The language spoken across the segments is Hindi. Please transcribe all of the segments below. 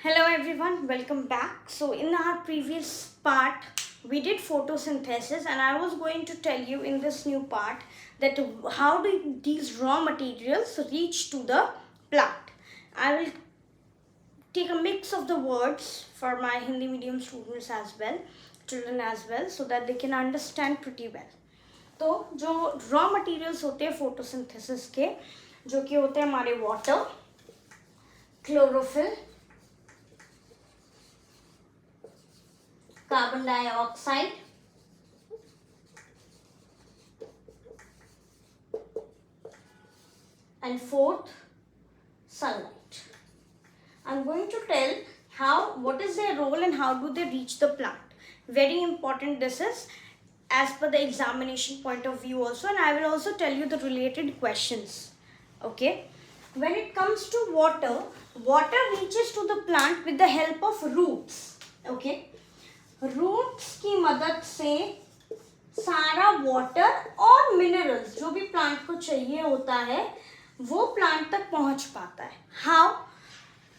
Hello everyone, welcome back. So in our previous part, we did photosynthesis and I was going to tell you in this new part that how do these raw materials reach to the plant. I will take a mix of the words for my Hindi medium students as well, children as well, so that they can understand pretty well. तो जो रॉ मटेरियल्स होते हैं फोटोसिंथेसिस के, जो कि होते हैं हमारे water, chlorophyll, carbon dioxide, and fourth, sunlight. I'm going to tell what is their role and how do they reach the plant. Very important this is as per the examination point of view also, and I will also tell you the related questions. Okay. When it comes to water, water reaches to the plant with the help of roots. Okay. Roots की मदद से सारा वाटर और मिनरल्स जो भी प्लांट को चाहिए होता है वो प्लांट तक पहुंच पाता है. हाउ?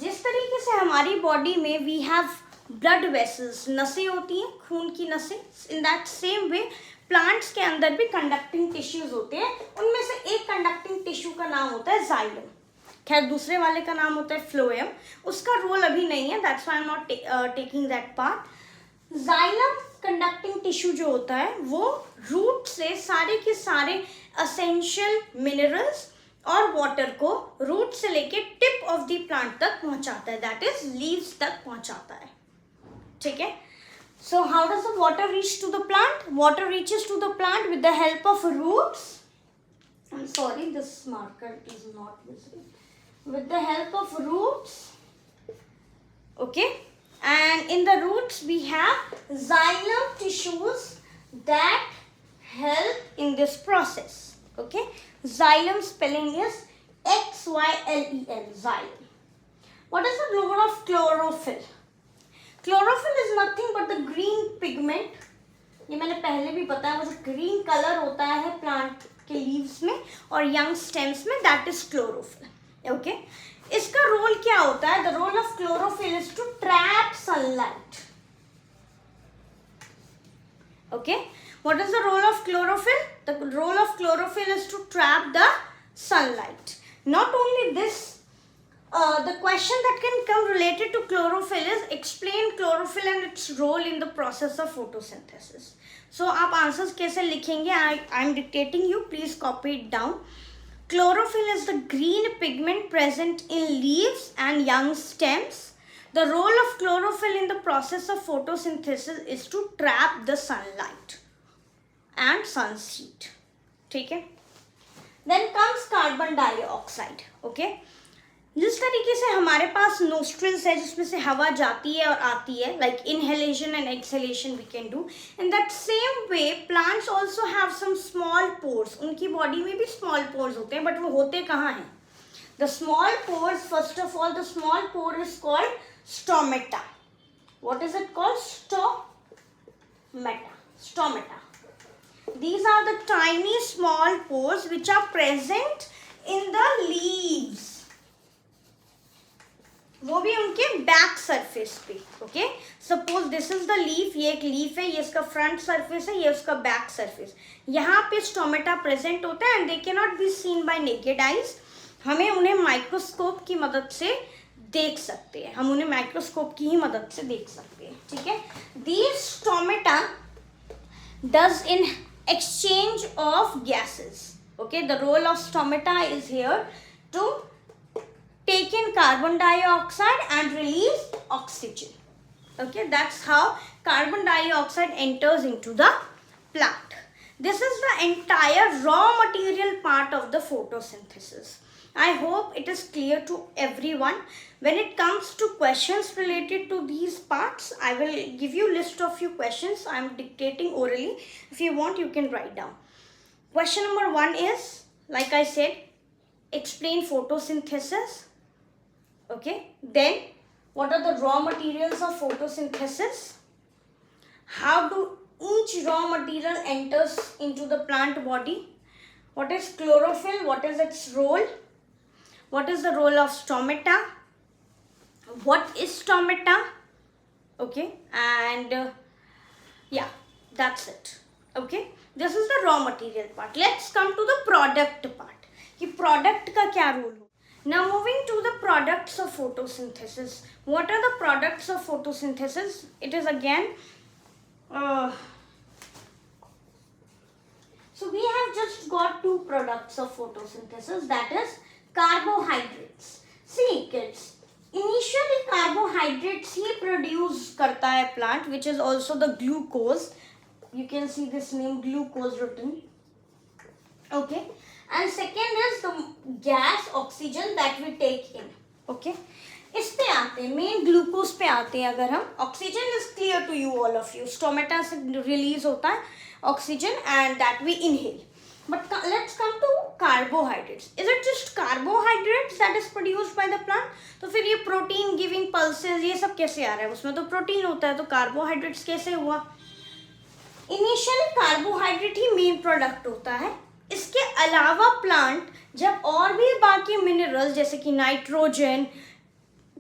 जिस तरीके से हमारी बॉडी में वी हैव ब्लड वेसल्स, नसें होती हैं, खून की नसें, इन दैट सेम वे प्लांट्स के अंदर भी कंडक्टिंग टिश्यूज होते हैं. उनमें से एक कंडक्टिंग टिश्यू का नाम होता है जाइलम. खैर दूसरे वाले का नाम होता है फ्लोएम. उसका रोल अभी नहीं है, that's why I am not taking that part. Xylem conducting tissue जो होता है वो रूट से सारे के सारे असेंशियल मिनरल्स और वाटर को रूट से लेके टिप ऑफ द प्लांट तक पहुंचाता है, दैट इज लीव्स तक पहुंचाता है. ठीक है. So how does the water reach to the plant? Water reaches to the plant with the help of roots. I am sorry, this marker is not visible. With the help of roots. Okay. And in the roots we have xylem tissues that help in this process. Okay, xylem spelling is XYLEM, xylem. What is the role of chlorophyll? Chlorophyll is nothing but the green pigment. ये मैंने पहले भी बताया, वो जो ग्रीन कलर होता है प्लांट के लीव्स में और यंग स्टेम्स में, दैट इज क्लोरोफिल. ओके. इसका रोल क्या होता है? The role of chlorophyll is to trap sunlight. Okay. What is the role of chlorophyll? The role of chlorophyll is to trap the sunlight. Not only this, the question that can come related to chlorophyll is explain chlorophyll and its role in the process of photosynthesis. So आप आंसर्स कैसे लिखेंगे? I am dictating you, please copy it down. Chlorophyll is the green pigment present in leaves and young stems. The role of chlorophyll in the process of photosynthesis is to trap the sunlight and sun's heat. ठीक है. Then comes carbon dioxide. Okay. जिस तरीके से हमारे पास नोस्ट्रिल्स है जिसमें से हवा जाती है और आती है, like inhalation and exhalation we can do, in that same way plants also have some small pores. उनकी बॉडी में भी स्मॉल पोर्स होते हैं, बट वो होते कहाँ हैं? The small pores, first of all the small pour is called stomata. What is it called? Stomata. These are the tiny small pores which are present in the leaves. वो भी उनके बैक सरफेस पे. Okay. Suppose this is the leaf. ये एक लीफ है, ये इसका फ्रंट सरफेस है, ये उसका बैक सरफेस. यहाँ पे स्टोमेटा प्रेजेंट होता है and they can not be seen bye naked eyes. हमें उन्हें माइक्रोस्कोप की मदद से देख सकते हैं. हम उन्हें माइक्रोस्कोप की ही मदद से देख सकते हैं. ठीक है. These stomata does in exchange of gases. Okay, the role of stomata is here to take in carbon dioxide and release oxygen. Okay, that's how carbon dioxide enters into the plant. This is the entire raw material part of the photosynthesis. I hope it is clear to everyone. When it comes to questions related to these parts, I will give you list of few questions. I am dictating orally. If you want, you can write down. Question number 1 is, like I said, explain photosynthesis. Okay. Then, what are the raw materials of photosynthesis? How do each raw material enters into the plant body? What is chlorophyll? What is its role? What is the role of stomata? what is stomata. Okay, and yeah, that's it. Okay, this is the raw material part. Let's come to the product part, कि product का क्या role हो. Now moving to the products of photosynthesis. What are the products of photosynthesis? It is again so we have just got two products of photosynthesis, that is carbohydrates. See kids, initially carbohydrates he produce करता है plant, which is also the glucose. You can see this name glucose written. Okay, and second is the gas oxygen that we take in. Okay, इस पे आते हैं, मेन ग्लूकोज पे आते हैं. अगर हम oxygen is clear to you all of you, stomata से रिलीज होता है oxygen and that we inhale. But let's come to carbohydrates. Is it just carbohydrates that is produced by the plant? तो फिर ये प्रोटीन गिविंग पल्सेस ये सब कैसे आ रहा है? उसमें तो प्रोटीन होता है, तो कार्बोहाइड्रेट्स कैसे हुआ? इनिशियली कार्बोहाइड्रेट ही मेन प्रोडक्ट होता है. इसके अलावा प्लांट जब और भी बाकी मिनरल्स जैसे कि नाइट्रोजन,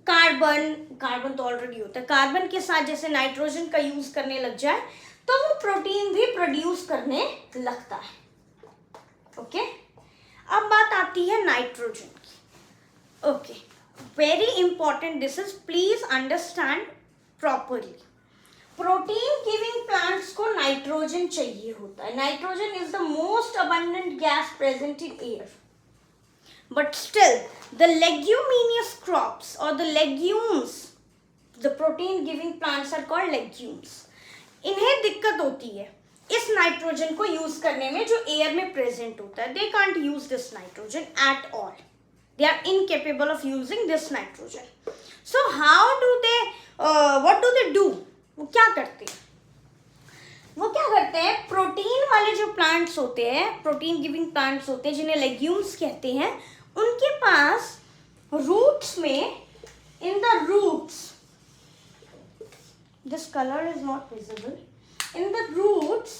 कार्बन तो ऑलरेडी होता है, कार्बन के साथ जैसे नाइट्रोजन का यूज करने लग जाए तो वो प्रोटीन भी प्रोड्यूस करने लगता है. ओके, अब बात आती है नाइट्रोजन की. Okay, very important this is, please understand properly. Protein giving plants को नाइट्रोजन चाहिए होता है. Nitrogen is the most abundant gas present in air. But still, the leguminous crops or the legumes, the protein giving plants are called legumes. इन्हें दिक्कत होती है इस नाइट्रोजन को यूज करने में जो एयर में प्रेजेंट होता है. They can't use this nitrogen at all. They are incapable of using this nitrogen. So how do they, what do they do? वो क्या करते हैं? वो क्या करते हैं, प्रोटीन वाले जो प्लांट्स होते हैं, प्रोटीन गिविंग प्लांट्स होते हैं जिन्हें लेग्यूम्स कहते हैं, उनके पास रूट्स में, in the roots, this colour is not visible, in the roots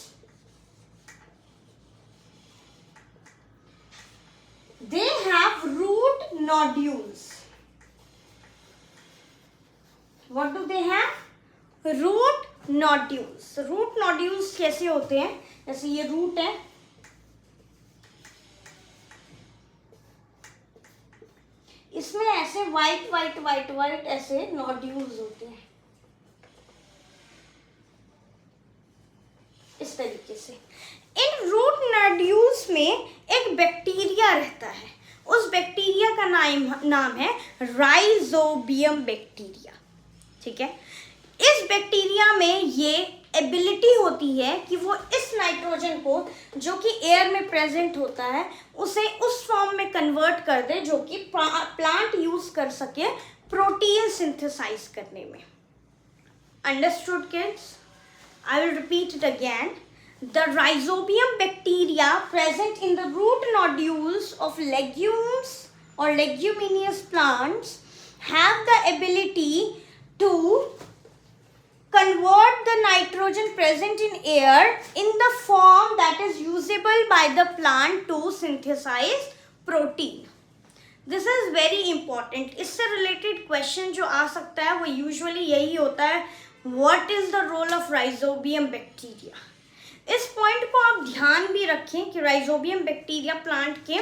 they have root nodules. What do they have? Root nodules. Root nodules कैसे होते हैं? जैसे ये रूट है, इसमें ऐसे वाइट वाइट वाइट वाइट ऐसे नोड्यूल्स होते हैं इस तरीके से. इन रूट नोड्यूल्स में एक बैक्टीरिया रहता है. उस बैक्टीरिया का नाम है राइजोबियम बैक्टीरिया. ठीक है, इस बैक्टीरिया में ये एबिलिटी होती है कि वो इस नाइट्रोजन को जो कि एयर में प्रेजेंट होता है उसे उस फॉर्म में कन्वर्ट कर दे जो कि प्लांट यूज कर सके प्रोटीन सिंथेसाइज करने में. Understood kids? I will repeat it again. The rhizobium bacteria present in the root nodules of legumes और leguminous plants have the ability to convert the nitrogen present in air in the form that is usable by the plant to synthesize protein. This is very important. इससे related question जो आ सकता है वो usually यही होता है, what is the role of rhizobium bacteria? इस पॉइंट को आप ध्यान भी रखें कि राइजोबियम बैक्टीरिया प्लांट के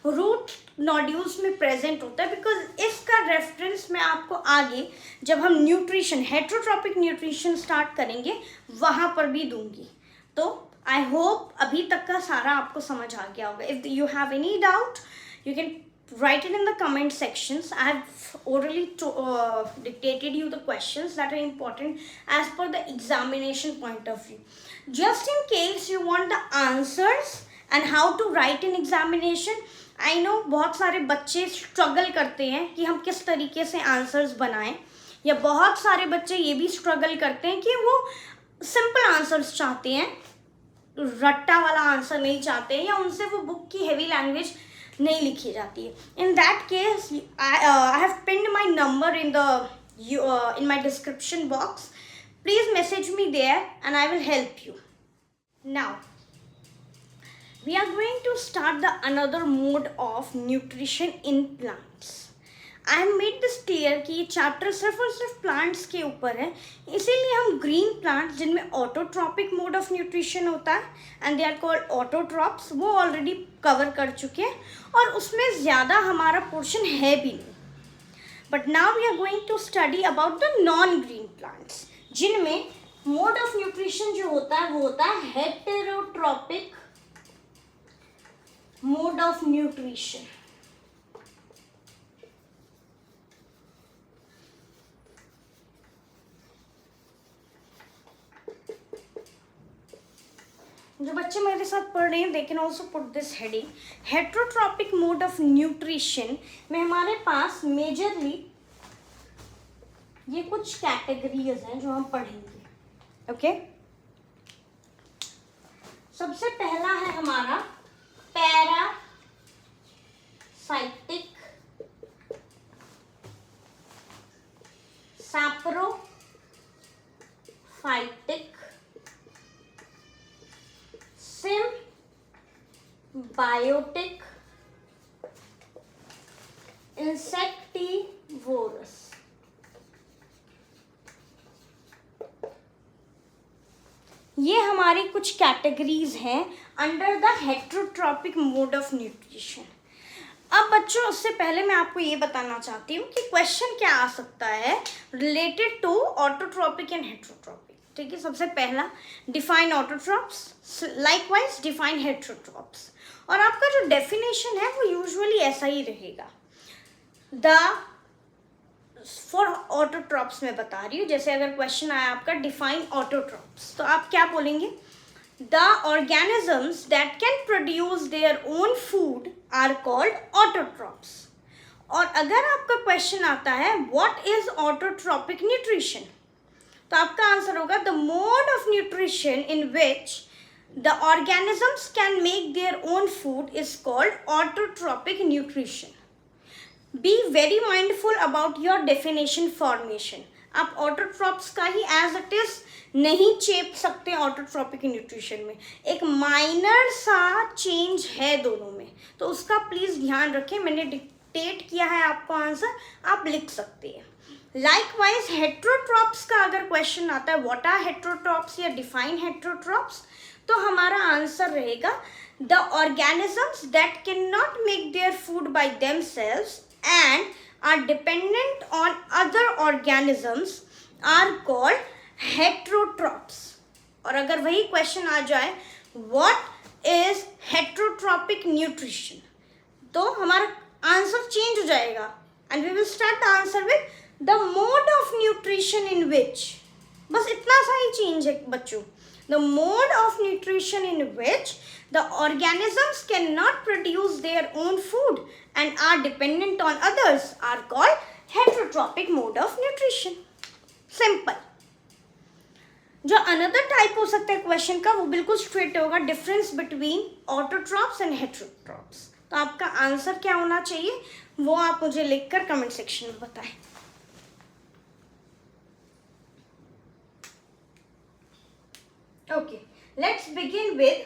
रूट नोड्यूल्स में प्रेजेंट होता है, बिकॉज इसका रेफरेंस मैं आपको आगे जब हम न्यूट्रिशन, हेट्रोट्रॉपिक न्यूट्रिशन स्टार्ट करेंगे वहाँ पर भी दूंगी. तो आई होप अभी तक का सारा आपको समझ आ गया होगा. If you have any doubt you can write it in the comment sections. I have orally dictated you the questions that are important as per the examination point of view. Just in case you want the answers and how to write in examination, I know बहुत सारे बच्चे struggle करते हैं कि हम किस तरीके से answers बनाएं, या बहुत सारे बच्चे ये भी struggle करते हैं कि वो simple answers चाहते हैं, रट्टा वाला आंसर नहीं चाहते हैं, या उनसे वो बुक की heavy language नहीं लिखी जाती है. In that case, I have pinned my number in my description box. Please message me there and I will help you. Now, we are going to start the another mode of nutrition in plants. I have made this clear कि ये चैप्टर सिर्फ और सिर्फ प्लांट्स के ऊपर है, इसीलिए हम ग्रीन प्लांट्स जिनमें ऑटोट्रॉपिक मोड ऑफ न्यूट्रिशन होता है and they are called autotrophs, वो ऑलरेडी कवर कर चुके हैं और उसमें ज़्यादा हमारा पोर्शन है भी नहीं. But now we are going to study about the non green plants, जिनमें मोड ऑफ न्यूट्रिशन जो होता है वो होता है हेटेरोट्रॉपिक मोड ऑफ न्यूट्रिशन. जो बच्चे मेरे साथ पढ़ रहे हैं they can also put this heading. Heterotrophic mode of nutrition में हमारे पास मेजरली ये कुछ कैटेगरीज हैं जो हम पढ़ेंगे. ओके, सबसे पहला है हमारा पैरासाइटिक, सैप्रोफाइटिक, सिम्बायोटिक, इंसेक्टिवोरस. ये हमारी कुछ कैटेगरीज हैं under the heterotrophic mode of nutrition. अब बच्चों, उससे पहले मैं आपको ये बताना चाहती हूँ कि क्वेश्चन क्या आ सकता है related to autotrophic and heterotrophic. ठीक है, सबसे पहला define autotrophs, likewise define heterotrophs. और आपका जो डेफिनेशन है वो यूजुअली ऐसा ही रहेगा. फॉर ऑटोट्रॉप्स में बता रही हूँ, जैसे अगर क्वेश्चन आया आपका डिफाइन ऑटोट्रॉप्स, तो आप क्या बोलेंगे? The organisms that can produce their own food are called autotrophs. और अगर आपका क्वेश्चन आता है व्हाट इज ऑटोट्रॉपिक न्यूट्रिशन, तो आपका आंसर होगा the mode of nutrition in which the organisms can make their own food is called autotrophic nutrition. Be very mindful about your definition formation. आप ऑटोट्रॉप्स का ही एज इट इज नहीं चेप सकते ऑटोट्रॉपिक न्यूट्रिशन में. एक माइनर सा चेंज है दोनों में, तो उसका प्लीज ध्यान रखें. मैंने डिक्टेट किया है आपको आंसर, आप लिख सकते हैं. लाइकवाइज हेटेरोट्रॉप्स का अगर क्वेश्चन आता है व्हाट आर हेटेरोट्रॉप्स या डिफाइन हेटेरोट्रॉप्स, तो हमारा आंसर रहेगा the organisms that can not make their food by themselves and are dependent on other organisms are called heterotrophs. और अगर वही क्वेश्चन आ जाए what is heterotropic nutrition, तो हमारा आंसर चेंज हो जाएगा and we will start the answer with the mode of nutrition in which. बस इतना सा ही चेंज है बच्चों. The mode of nutrition in which the organisms cannot produce their own food and are dependent on others are called heterotropic mode of nutrition. Simple. जो another type हो सकता है क्वेश्चन का, वो बिल्कुल स्ट्रेट होगा, difference between autotrophs and heterotrophs. तो आपका आंसर क्या होना चाहिए वो आप मुझे लिखकर कमेंट सेक्शन में बताएं. ओके, लेट्स बिगिन विद,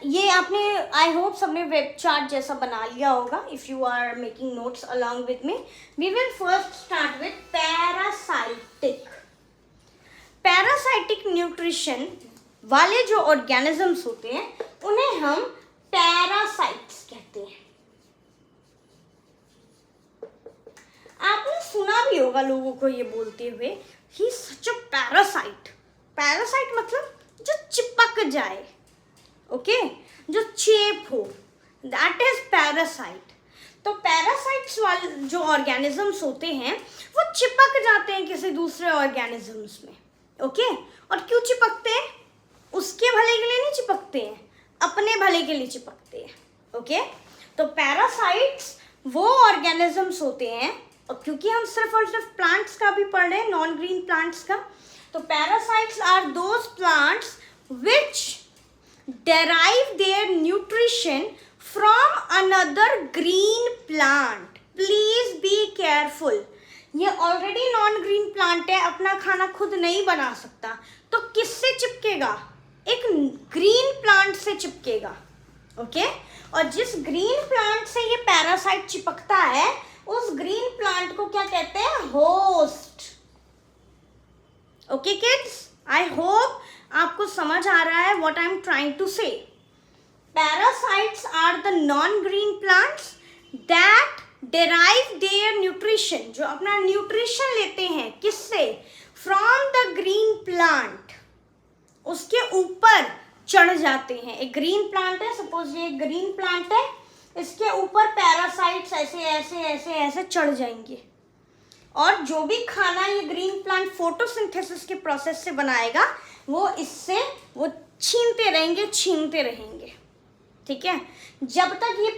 ये आपने आई होप सबने वेब चार्ट जैसा बना लिया होगा. If you are making notes along with me, we will first start with parasitic. Parasitic nutrition वाले जो ऑर्गेनिजम्स होते हैं उन्हें हम पैरासाइट्स कहते हैं. आपने सुना भी होगा लोगों को ये बोलते हुए, ही सच अ पैरासाइट. पैरासाइट मतलब जो चिपक जाए, ओके, जो चेप हो, दैट इज पैरासाइट. तो पैरासाइट्स वाले जो ऑर्गेनिजम्स होते हैं वो चिपक जाते हैं किसी दूसरे ऑर्गेनिजम्स में, ओके. और क्यों चिपकते हैं? उसके भले के लिए नहीं चिपकते हैं, अपने भले के लिए चिपकते हैं, ओके. तो पैरासाइट्स वो ऑर्गेनिजम्स होते हैं, और क्योंकि हम सिर्फ और सिर्फ प्लांट्स का भी पढ़ रहे हैं, नॉन ग्रीन प्लांट्स का, तो parasites are those plants which derive their nutrition from another green plant. Please be careful. ये ऑलरेडी नॉन ग्रीन प्लांट है, अपना खाना खुद नहीं बना सकता, तो किससे चिपकेगा? एक ग्रीन प्लांट से चिपकेगा, ओके. और जिस ग्रीन प्लांट से ये पैरासाइट चिपकता है उस ग्रीन प्लांट को क्या कहते हैं? Host. Okay kids, I hope आपको समझ आ रहा है what I am trying to say. Parasites are the non green plants that derive their nutrition, जो अपना न्यूट्रिशन लेते हैं किससे? From the green plant. उसके ऊपर चढ़ जाते हैं. एक ग्रीन प्लांट है, सपोज ये ग्रीन प्लांट है, इसके ऊपर पैरासाइट्स ऐसे ऐसे ऐसे ऐसे चढ़ जाएंगे और जो भी खाना ये ग्रीन प्लांट फोटोसिंथेसिस के प्रोसेस से बनाएगा वो इससे वो छीनते रहेंगे. ठीक है, जब तक ये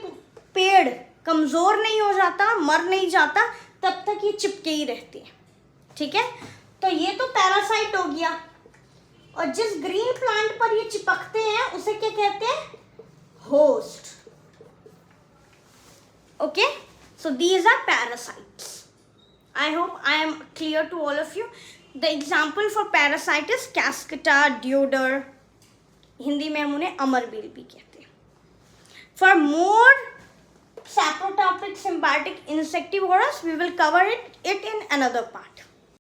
पेड़ कमज़ोर नहीं हो जाता, मर नहीं जाता, तब तक ये चिपके ही रहते हैं. ठीक है, तो ये तो पैरासाइट हो गया. और जिस ग्रीन प्लांट पर ये चिपकते हैं उसे क्या कहते हैं? Host. Okay, so these are parasites. I hope I am clear to all of you. The example for parasite is Cascata, Deodar. Hindi में हम उन्हें अमरबेल भी कहते हैं. For more saprotropic symbiotic insectivorous, we will cover it in another part.